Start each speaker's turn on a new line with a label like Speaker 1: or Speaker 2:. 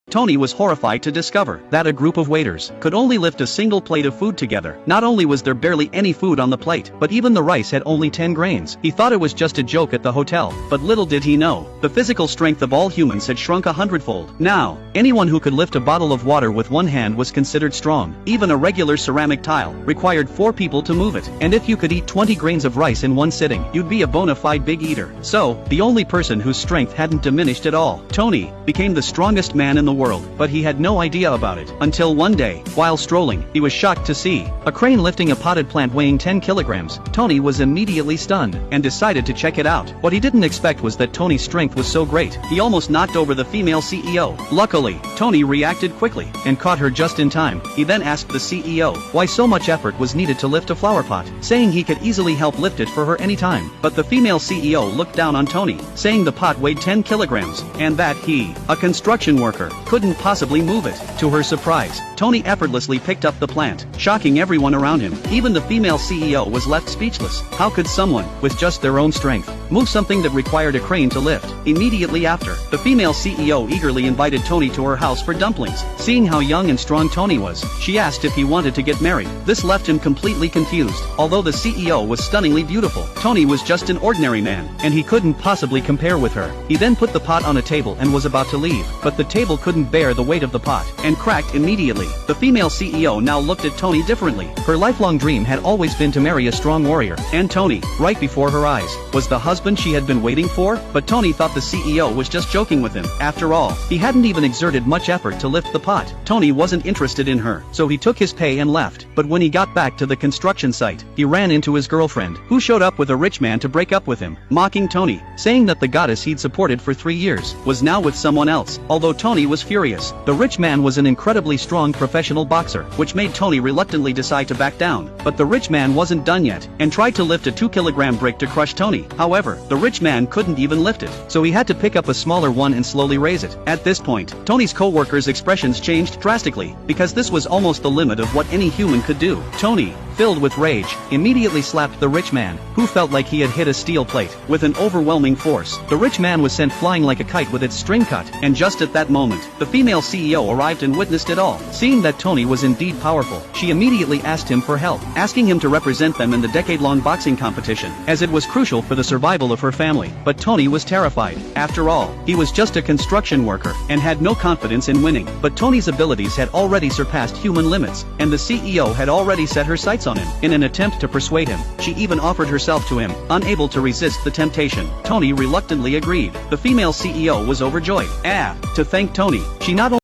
Speaker 1: Tony was horrified to discover that a group of waiters could only lift a single plate of food together. Not only was there barely any food on the plate, but even the rice had only 10 grains. He thought it was just a joke at the hotel, but little did he know, the physical strength of all humans had shrunk 100-fold. Now, anyone who could lift a bottle of water with one hand was considered strong. Even a regular ceramic tile required 4 people to move it. And if you could eat 20 grains of rice in one sitting, you'd be a bona fide big eater. So, the only person whose strength hadn't diminished at all, Tony, became the strongest man in the world, but he had no idea about it. Until one day, while strolling, he was shocked to see a crane lifting a potted plant weighing 10 kilograms. Tony was immediately stunned, and decided to check it out. What he didn't expect was that Tony's strength was so great, he almost knocked over the female CEO. Luckily, Tony reacted quickly, and caught her just in time. He then asked the CEO why so much effort was needed to lift a flower pot, saying he could easily help lift it for her anytime. But the female CEO looked down on Tony, saying the pot weighed 10 kilograms, and that he, a construction worker, couldn't possibly move it. To her surprise, Tony effortlessly picked up the plant, shocking everyone around him. Even the female CEO was left speechless. How could someone, with just their own strength, move something that required a crane to lift? Immediately after, the female CEO eagerly invited Tony to her house for dumplings. Seeing how young and strong Tony was, she asked if he wanted to get married. This left him completely confused. Although the CEO was stunningly beautiful, Tony was just an ordinary man, and he couldn't possibly compare with her. He then put the pot on a table and was about to leave, but the table couldn't bear the weight of the pot, and cracked immediately. The female CEO now looked at Tony differently. Her lifelong dream had always been to marry a strong warrior, and Tony, right before her eyes, was the husband she had been waiting for. But Tony thought the CEO was just joking with him. After all, he hadn't even exerted much effort to lift the pot. Tony wasn't interested in her, so he took his pay and left. But when he got back to the construction site, he ran into his girlfriend, who showed up with a rich man to break up with him, mocking Tony, saying that the goddess he'd supported for 3 years was now with someone else. Although Tony was furious, the rich man was an incredibly strong professional boxer, which made Tony reluctantly decide to back down. But the rich man wasn't done yet, and tried to lift a 2-kilogram brick to crush Tony. However, the rich man couldn't even lift it, so he had to pick up a smaller one and slowly raise it. At this point, Tony's co-workers' expressions changed drastically, because this was almost the limit of what any human could do. Tony, filled with rage, immediately slapped the rich man, who felt like he had hit a steel plate, with an overwhelming force. The rich man was sent flying like a kite with its string cut, and just at that moment, the female CEO arrived and witnessed it all. Seeing that Tony was indeed powerful, she immediately asked him for help, asking him to represent them in the decade-long boxing competition, as it was crucial for the survival of her family. But Tony was terrified. After all, he was just a construction worker, and had no confidence in winning. But Tony's abilities had already surpassed human limits, and the CEO had already set her sights on him. In an attempt to persuade him, she even offered herself to him. Unable to resist the temptation, Tony reluctantly agreed. The female CEO was overjoyed. To thank Tony, she not only